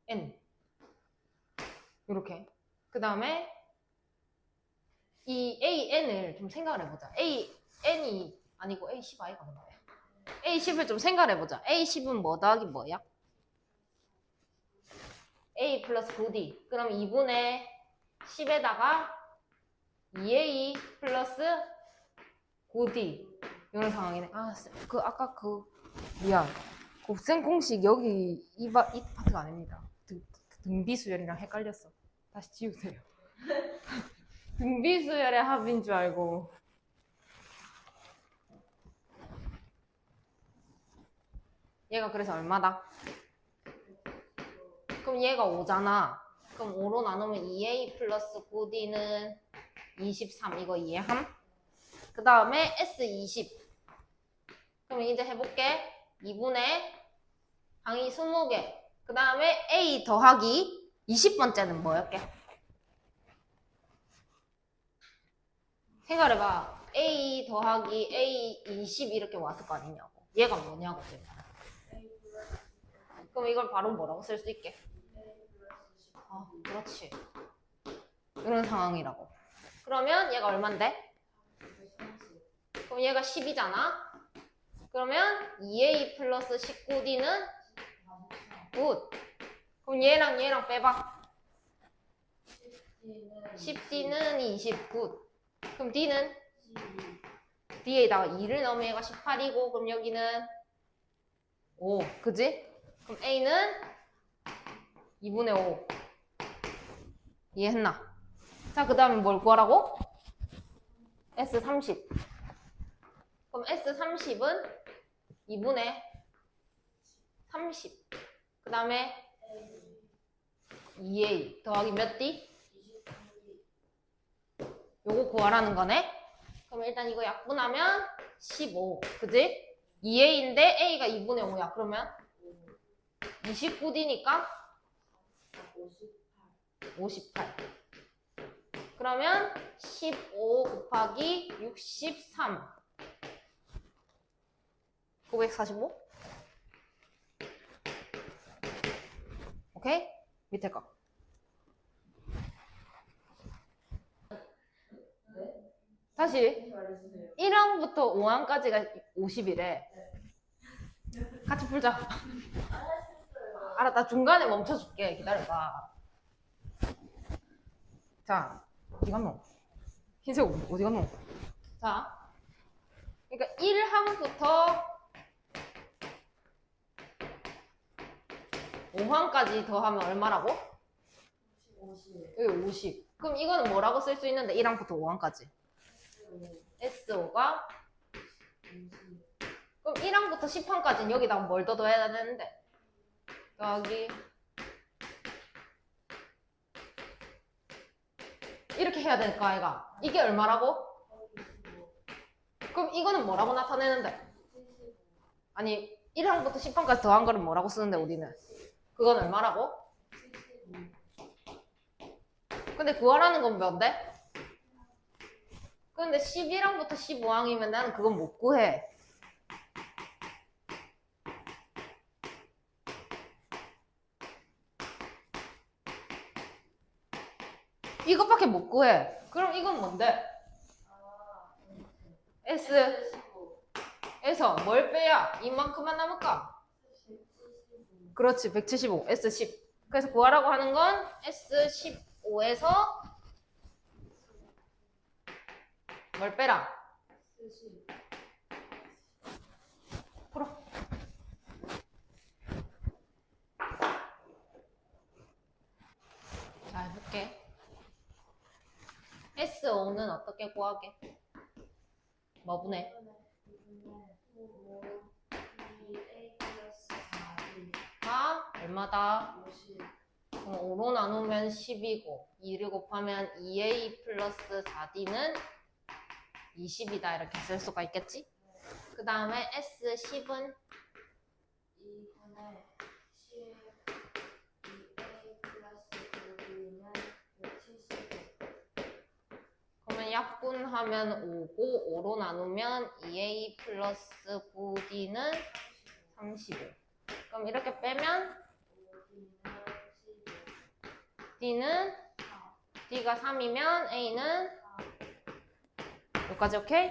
N 이렇게. 그 다음에 이 AN을 좀 생각을 해보자. AN이 아니고 A10I가 뭐야? A10을 좀 생각을 해보자. A10은 뭐 더하기 뭐야? A 플러스 9D. 그럼 2분의 10에다가 2A 플러스 9D. 이런 상황이네. 아, 아까 미안. 곱셈 공식 여기 이 파트가 아닙니다. 등비수열이랑 헷갈렸어. 다시 지우세요. 등비수열의 합인 줄 알고. 얘가 그래서 얼마다? 그럼 얘가 5잖아. 그럼 5로 나누면 2A 플러스 9D는 23. 이거 이해함? 그 다음에 S20. 그럼 이제 해볼게. 2분의 항이 20개. 그 다음에 A 더하기 20번째는 뭐였게? 생각해봐. A 더하기 A20 이렇게 왔을 거 아니냐고. 얘가 뭐냐고 지금. 그럼 이걸 바로 뭐라고 쓸 수 있게? 그렇지. 이런 상황이라고. 그러면 얘가 얼만데? 그럼 얘가 10이잖아. 그러면 2A 플러스 19D는 굿. 그럼 얘랑 빼봐. 10D는 20 굿. 그럼 D는? D에다가 2를 넣으면 얘가 18이고 그럼 여기는 5. 그지? 그럼 A는 2분의 5. 이해했나? 자, 그 다음에 뭘 구하라고? S30. 그럼 S30은 2분의 30. 그 다음에 2A 더하기 몇 D? 요거 구하라는 거네? 그럼 일단 이거 약분하면 15. 그지? 2A인데 A가 2분의 5야. 그러면 29D니까 58. 그러면 15 곱하기 63. 945? 오케이? 밑에 거. 다시 1항부터 5항까지가 50이래. 같이 풀자. 알아, 나 중간에 멈춰줄게. 기다려봐. 자, 어디 갔노? 흰색 어디 갔노? 자, 그러니까 1항부터 5항까지 더하면 얼마라고? 50. 여기 50. 그럼 이거는 뭐라고 쓸 수 있는데 1항부터 5항까지? S5가 그럼 1항부터 10항까지는 여기다가 뭘 더해야 되는데? 여기 이렇게 해야 될까 아이가? 이게 얼마라고? 그럼 이거는 뭐라고 나타내는데? 아니 1항부터 10항까지 더한 거를 뭐라고 쓰는데 우리는? 그건 얼마라고? 근데 구하라는 건 뭔데? 근데 11항부터 15항이면 나는 그건 못 구해. 이것밖에 못 구해. 그럼 이건 뭔데? S에서 뭘 빼야 이만큼만 남을까? 그렇지, 175, S10. 그래서 구하라고 하는 건 S15에서 뭘 빼라? 풀어. 자, 해볼게. 어떻게 구하게? 뭐 분해? 2A 플러스 4B 아, 얼마다? 50 그럼 5로 나누면 10이고 2를 곱하면 2A 플러스 4D는 20이다 이렇게 쓸 수가 있겠지? 그 다음에 S10은 2분의 10 2A 플러스 9B는 175 그러면 약분하면 5고 5로 나누면 2A 플러스 9D는 35. 그럼 이렇게 빼면 5D는 15 D는 4 D가 3이면 A는 여기까지 오케이?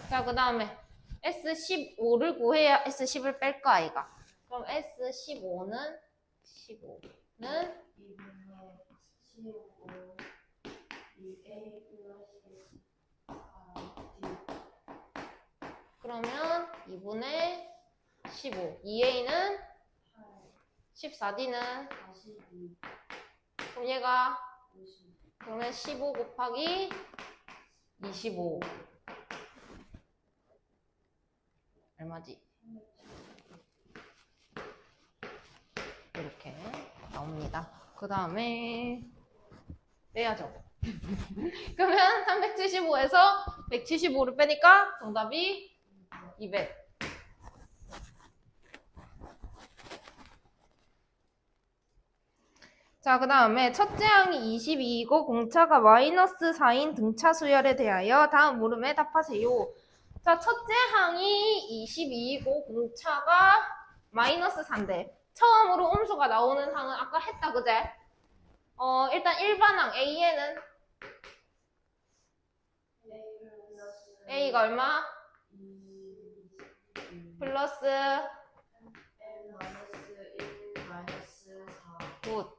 자, 그 다음에 S15를 구해야 S10을 뺄까 아이가? 그럼 S15는 15는 2분의 15 2A 플러스 4D 그러면 2분의 15 2A는 8 14D는 42 그럼 얘가 50 그러면 15 곱하기 25 얼마지? 이렇게 나옵니다. 그 다음에 빼야죠. 그러면 375에서 175를 빼니까 정답이 200. 자, 그 다음에 첫째 항이 22이고 공차가 마이너스 4인 등차 수열에 대하여 다음 물음에 답하세요. 자, 첫째 항이 22이고 공차가 마이너스 4인데 처음으로 음수가 나오는 항은 아까 했다, 그제? 일단 일반항 A에는 A가 얼마? 플러스 N 마이너스 1 마이너스 4 굿.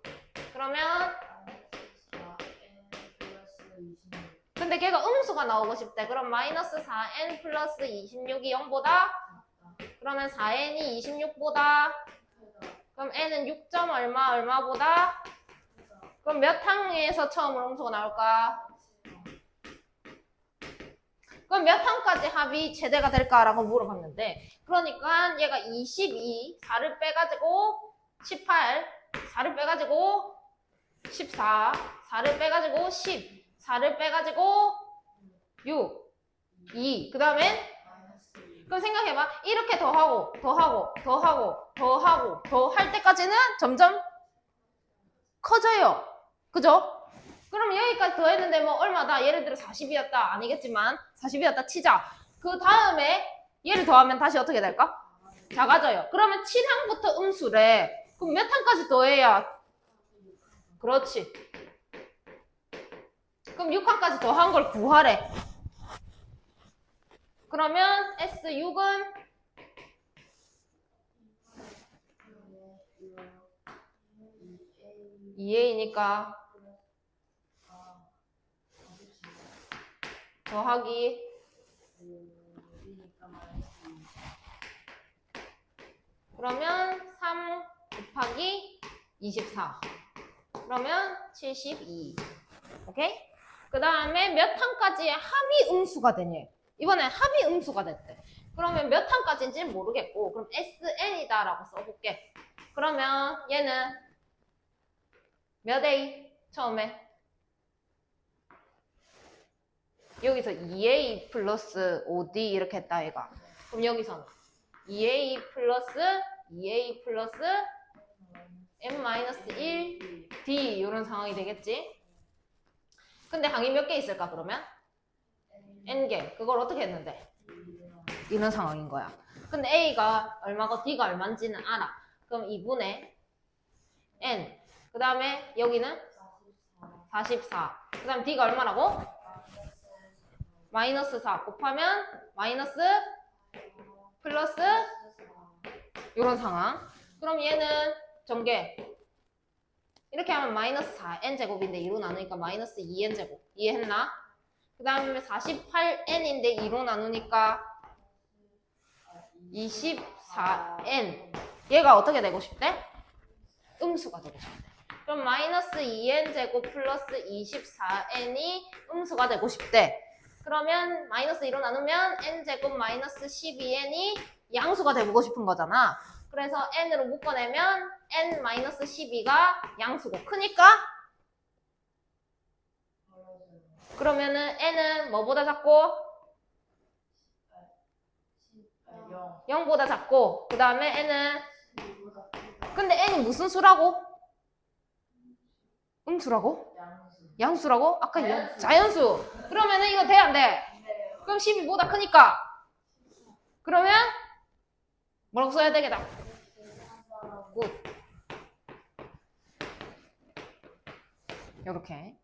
그러면 마이너스 4N 플러스 26 근데 걔가 음수가 나오고 싶대. 그럼 마이너스 4n 플러스 26이 0보다? 맞다. 그러면 4n이 26보다? 그럼 n은 6. 얼마보다? 그럼 몇 항에서 처음으로 음수가 나올까? 그럼 몇 항까지 합이 최대가 될까라고 물어봤는데 그러니까 얘가 22, 4를 빼가지고 18, 4를 빼가지고 14, 4를 빼가지고 10, 4를 빼가지고 6, 2. 그 다음엔 마이너스 2 그럼 생각해봐. 이렇게 더하고 더 할 때까지는 점점 커져요. 그죠? 그럼 여기까지 더했는데 뭐 얼마다? 예를 들어 40이었다. 아니겠지만 40이었다 치자. 그 다음에 얘를 더하면 다시 어떻게 될까? 작아져요. 그러면 7항부터 음수래. 그럼 몇 항까지 더해야? 그렇지. 그럼 6항까지 더한 걸 구하래. 그러면 S6은 2A니까 더하기 그러면 3 곱하기 24 그러면 72 오케이? 그 다음에 몇 항까지 합이 음수가 되냐 이번에 합이 음수가 됐대 그러면 몇 항까지인지는 모르겠고 그럼 SN이다 라고 써볼게 그러면 얘는 몇 A? 처음에 여기서 2A 플러스 5D 이렇게 했다 얘가 그럼 여기서는 2A 플러스 n-1 D 이런 상황이 되겠지 근데 항이 몇 개 있을까 그러면? n개 그걸 어떻게 했는데? 이런 상황인 거야 근데 A가 얼마고 D가 얼마인지는 알아 그럼 2분의 n 그 다음에 여기는 44 그 다음 D가 얼마라고? 마이너스 4 곱하면 마이너스 플러스 이런 상황 그럼 얘는 전개 이렇게 하면 마이너스 4n제곱인데 2로 나누니까 마이너스 2n제곱 이해했나? 그 다음에 48n인데 2로 나누니까 24n 얘가 어떻게 되고 싶대? 음수가 되고 싶대 그럼 마이너스 2n제곱 플러스 24n이 음수가 되고 싶대 그러면 마이너스 2로 나누면 n제곱 마이너스 12n이 양수가 되고 싶은 거잖아. 그래서 n으로 묶어내면 n 마이너스 12가 양수고 크니까 그러면은 n은 뭐보다 작고? 0. 0보다 작고 그 다음에 n은 근데 n이 무슨 수라고? 음수라고? 양수. 양수라고? 아까 자연수. 자연수. 그러면은 이거 돼 안 돼? 그럼 12보다 크니까 그러면 뭐라고 써야 되겠다. 굿. 요렇게